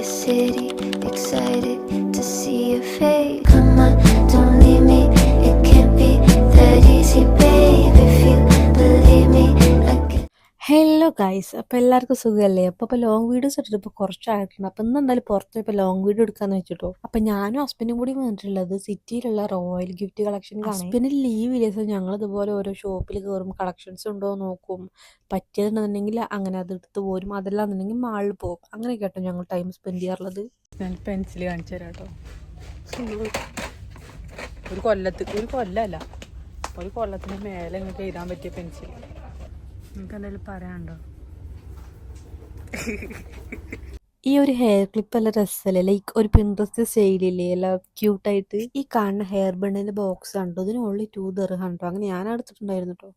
your city, excited to see your face. Come on, don't leave me, it can't be that easy, babe. If you believe me, I can. Hello guys, അപ്പോൾ എല്ലാവർക്കും സുഖമല്ലേ? അപ്പോൾ long videos എടുത്തിട്ട് ഇപ്പോൾ കുറച്ചായിട്ടുണ്ട്. അപ്പോൾ ഇന്ന് എന്തായാലും പുറത്ത് ഇപ്പോൾ ലോങ് വീഡിയോ എടുക്കാമെന്ന് വെച്ചിട്ടോ. അപ്പോൾ ഞാനും ഹസ്ബൻഡും കൂടി വന്നിട്ടുള്ളത് സിറ്റിയിലുള്ള റോയൽ ഗിഫ്റ്റ് കളക്ഷൻ കാണാൻ. ഹസ്ബൻഡിന് ലീവ് ഇല്ല, സോ ഞങ്ങൾ ഇതുപോലെ ഓരോ ഷോപ്പിൽ കയറും, കളക്ഷൻസ് ഉണ്ടോ നോക്കും, പറ്റിയതുണ്ടെന്നുണ്ടെങ്കിൽ അങ്ങനെ അത് എടുത്ത് പോരും, അതല്ലാന്നുണ്ടെങ്കിൽ മാളിൽ പോകും. അങ്ങനെ കേട്ടോ ഞങ്ങൾ ടൈം സ്പെൻഡ് ചെയ്യാറുള്ളത്. ഞാൻ പെൻസിൽ കാണിച്ചു തരാം കേട്ടോ. ഒരു കൊല്ലമല്ല, ഒരു കൊല്ലത്തിന് മേലെ നിങ്ങൾക്ക് എഴുതാൻ പറ്റിയ പെൻസിൽ. നിങ്ങൾക്ക് എന്തെങ്കിലും പറയാനുണ്ടോ? ഈ ഒരു ഹെയർ ക്ലിപ്പ് നല്ല രസമല്ലേ, ലൈക്ക് ഒരു പിൻട്രസ്റ്റ് സ്റ്റൈലില്ലേ, എല്ലാം ക്യൂട്ടായിട്ട്. ഈ കാണുന്ന ഹെയർ ബണ്ണിന്റെ ബോക്സ് കണ്ടോ, ഇതിന് ഓൺലി 2 ദിർഹം കേട്ടോ. അങ്ങനെ ഞാൻ എടുത്തിട്ടുണ്ടായിരുന്നു കേട്ടോ.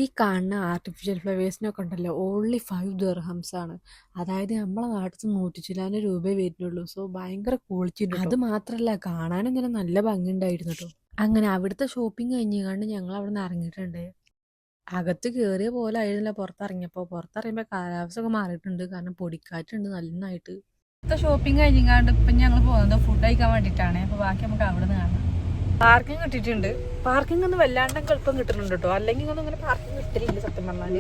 ഈ കാണുന്ന ആർട്ടിഫിഷ്യൽ ഫ്ലവേഴ്സിനൊക്കെ ഉണ്ടല്ലോ, ഓൺലി 5 ദിർഹംസ് ആണ്. അതായത് നമ്മളെ നാട്ടിൽ 100 രൂപയെ വരുന്നുള്ളൂ. സോ ഭയങ്കര ക്വാളിറ്റി ഉണ്ട്. അത് മാത്രമല്ല, കാണാനും ഇങ്ങനെ നല്ല ഭംഗി ഉണ്ടായിരുന്നു കേട്ടോ. അങ്ങനെ അവിടുത്തെ ഷോപ്പിംഗ് കഴിഞ്ഞാണ്ട് ഞങ്ങൾ അവിടെ നിന്ന് ഇറങ്ങിയിട്ടുണ്ട്. അകത്ത് കയറിയ പോലെ ആയിരുന്നില്ല പുറത്തിറങ്ങിയപ്പോൾ കാലാവസ്ഥ ഒക്കെ മാറിയിട്ടുണ്ട്. കാരണം പൊടിക്കാറ്റുണ്ട് നന്നായിട്ട്. ഇവിടുത്തെ ഷോപ്പിംഗ് കഴിഞ്ഞാണ്ട് ഇപ്പം ഞങ്ങൾ പോകുന്നത് ഫുഡ് കഴിക്കാൻ വേണ്ടിയിട്ടാണ്. അപ്പോൾ ബാക്കി നമുക്ക് അവിടെ നിന്ന് കാണാം. പാർക്കിംഗ് കിട്ടിയിട്ടുണ്ട്. പാർക്കിംഗ് ഒന്നും വല്ലാണ്ട് എളുപ്പം കിട്ടുന്നുണ്ട് കേട്ടോ. അല്ലെങ്കിൽ ഒന്നും ഇങ്ങനെ പാർക്കിംഗ് കിട്ടില്ല സത്യം പറഞ്ഞാൽ.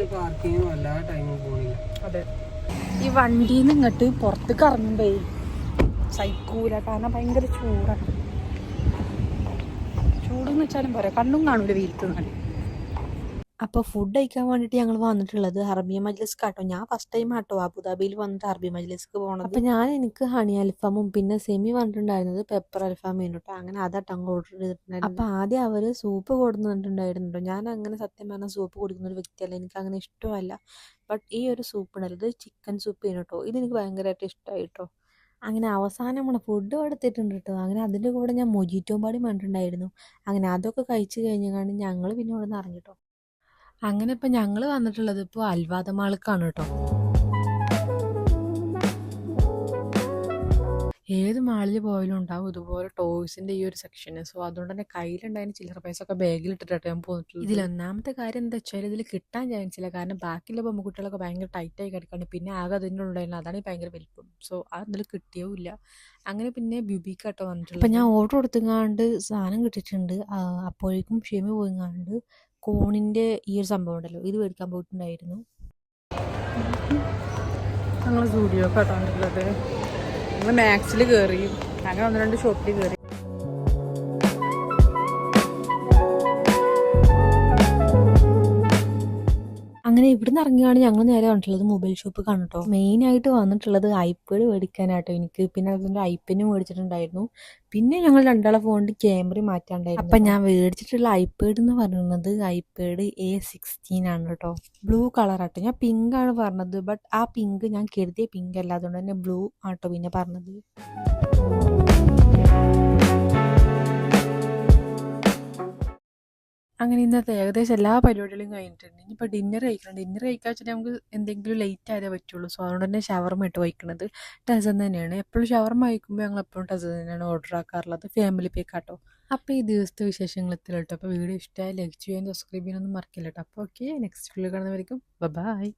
അതെ, ഈ വണ്ടിയിൽ നിന്ന് ഇങ്ങോട്ട് പുറത്തേക്ക് ഇറങ്ങുമ്പോ സൈക്കൂല, കാരണം ഭയങ്കര ചൂടാണ്. ചൂടെന്ന് വെച്ചാലും പോരാ, കണ്ണും കാണൂല വെയിലത്ത് നല്ല. അപ്പോൾ ഫുഡ് കഴിക്കാൻ വേണ്ടിയിട്ട് ഞങ്ങൾ വന്നിട്ടുള്ളത് അറബിയ മജ്ലിസ് കാട്ടോ. ഞാൻ ഫസ്റ്റ് ടൈം ആട്ടോ അബുദാബിയിൽ വന്നിട്ട് അറബിയ മജ്ലിസ്ക്ക് പോകണത്. അപ്പോൾ എനിക്ക് ഹണി അൽഫാമും പിന്നെ സെമി വന്നിട്ടുണ്ടായിരുന്നത് പെപ്പർ അൽഫാമേനു കേട്ടോ. അങ്ങനെ അതാട്ടോ അങ്ങ് ഓർഡർ ചെയ്തിട്ടുണ്ടായിരുന്നു. അപ്പോൾ ആദ്യം അവർ സൂപ്പ് കൊടുത്തിട്ടുണ്ടായിരുന്നു. ഞാൻ അങ്ങനെ സത്യം പറഞ്ഞാൽ സൂപ്പ് കുടിക്കുന്ന ഒരു വ്യക്തിയല്ല, എനിക്ക് അങ്ങനെ ഇഷ്ടമല്ല. ബട്ട് ഈ ഒരു സൂപ്പ് ഉണ്ടല്ലോ, ഇത് ചിക്കൻ സൂപ്പ് ആണ് കേട്ടോ. ഇതെനിക്ക് ഭയങ്കരമായിട്ട് ഇഷ്ടമായി കേട്ടോ. അങ്ങനെ അവസാനം നമ്മുടെ ഫുഡ് എടുത്തിട്ടുണ്ട് കേട്ടോ. അങ്ങനെ അതിൻ്റെ കൂടെ ഞാൻ മൊജിറ്റോ പാടി പറഞ്ഞിട്ടുണ്ടായിരുന്നു. അങ്ങനെ അതൊക്കെ കഴിച്ച് കഴിഞ്ഞാൽ ഞങ്ങൾ പിന്നെ ഇവിടെ നിന്ന് ഇറങ്ങിട്ടോ. അങ്ങനെ ഇപ്പം ഞങ്ങൾ വന്നിട്ടുള്ളത് ഇപ്പോൾ അൽവാദ മാൾക്കാണ് കേട്ടോ. ഏത് മാളിൽ പോയാലും ഉണ്ടാവും ഇതുപോലെ ടോയ്സിൻ്റെ ഈ ഒരു സെക്ഷന്. സോ അതുകൊണ്ട് തന്നെ കയ്യിലുണ്ടായിരുന്ന ചില്ലറ പൈസ ഒക്കെ ബാഗിലിട്ടിട്ടാണ് ഞാൻ പോയിട്ടുള്ളത്. ഇതിലൊന്നാമത്തെ കാര്യം എന്താ വെച്ചാൽ ഇതിൽ കിട്ടാൻ ചാൻസ് ഇല്ല. കാരണം ബാക്കിയുള്ള പെൺകുട്ടികളൊക്കെ ഭയങ്കര ടൈറ്റായി കിടക്കാണ്. പിന്നെ ആകെ അതിൻ്റെ ഉണ്ടായിരുന്നു, അതാണ് ഭയങ്കര വലിപ്പം. സോ അതിൽ കിട്ടിയുമില്ല. അങ്ങനെ പിന്നെ ബ്യൂബിക്കാട്ടോ വന്നിട്ടുള്ളത്. അപ്പം ഞാൻ ഓർഡർ കൊടുത്തങ്ങാണ്ട് സാധനം കിട്ടിയിട്ടുണ്ട്. അപ്പോഴേക്കും ക്ഷമ പോയിങ്ങാണ്ട് കോണിൻ്റെ ഈ ഒരു സംഭവം ഉണ്ടല്ലോ, ഇത് മേടിക്കാൻ പോയിട്ടുണ്ടായിരുന്നു. ഞങ്ങൾ സ്റ്റുഡിയോ കേട്ടോണ്ടുള്ളത്. ഞങ്ങൾ മാക്സിൽ കയറി, അങ്ങനെ 1-2 ഷോപ്പിൽ കയറി. അങ്ങനെ ഇവിടുന്ന് ഇറങ്ങിയാണ് ഞങ്ങൾ നേരെ വന്നിട്ടുള്ളത് മൊബൈൽ ഷോപ്പ് കാണട്ടോ. മെയിനായിട്ട് വന്നിട്ടുള്ളത് ഐപാഡ് മേടിക്കാനാട്ടോ എനിക്ക്. പിന്നെ അതിൻ്റെ ഐപെന്നും മേടിച്ചിട്ടുണ്ടായിരുന്നു. പിന്നെ ഞങ്ങൾ രണ്ടാളെ ഫോണിൻ്റെ ക്യാമറ മാറ്റാണ്ടായിരുന്നു. അപ്പം ഞാൻ മേടിച്ചിട്ടുള്ള ഐപാഡ് എന്ന് പറയുന്നത് ഐപാഡ് A16 ആണ് കേട്ടോ. ബ്ലൂ കളറാട്ടോ. ഞാൻ പിങ്ക് ആണ് പറഞ്ഞത്, ബട്ട് ആ പിങ്ക് ഞാൻ കരുതിയ പിങ്ക് അല്ല, അതുകൊണ്ട് തന്നെ ബ്ലൂ ആട്ടോ പിന്നെ പറഞ്ഞത്. അങ്ങനെ ഇന്നത്തെ ഏകദേശം എല്ലാ പരിപാടികളും കഴിഞ്ഞിട്ടുണ്ട്. ഇനിയിപ്പോൾ ഡിന്നർ കഴിക്കണം. ഡിന്നർ കഴിക്കാൻ വെച്ചാൽ നമുക്ക് എന്തെങ്കിലും ലേറ്റ് ആയതേ പറ്റുള്ളൂ. സോ അതുകൊണ്ട് തന്നെ ഷവർമ ഇട്ട് വയ്ക്കുന്നത് ടസൻ തന്നെയാണ്. എപ്പോഴും ഷവർമ കഴിക്കുമ്പോൾ ഞങ്ങൾ എപ്പോഴും ടസൻ തന്നെയാണ് ഓർഡർ ആക്കാറുള്ളത്, ഫാമിലി പേക്കാട്ടോ. അപ്പോൾ ഈ ദിവസത്തെ വിശേഷങ്ങൾ എത്തില്ല കേട്ടോ. അപ്പോൾ വീഡിയോ ഇഷ്ടമായി ലൈക്ക് ചെയ്യാൻ സബ്സ്ക്രൈബ് ചെയ്യാനൊന്നും മറക്കില്ല കേട്ടോ. അപ്പോൾ ഓക്കെ, നെക്സ്റ്റ് വീഡിയോ കാണുന്നവരേക്കും ബൈ.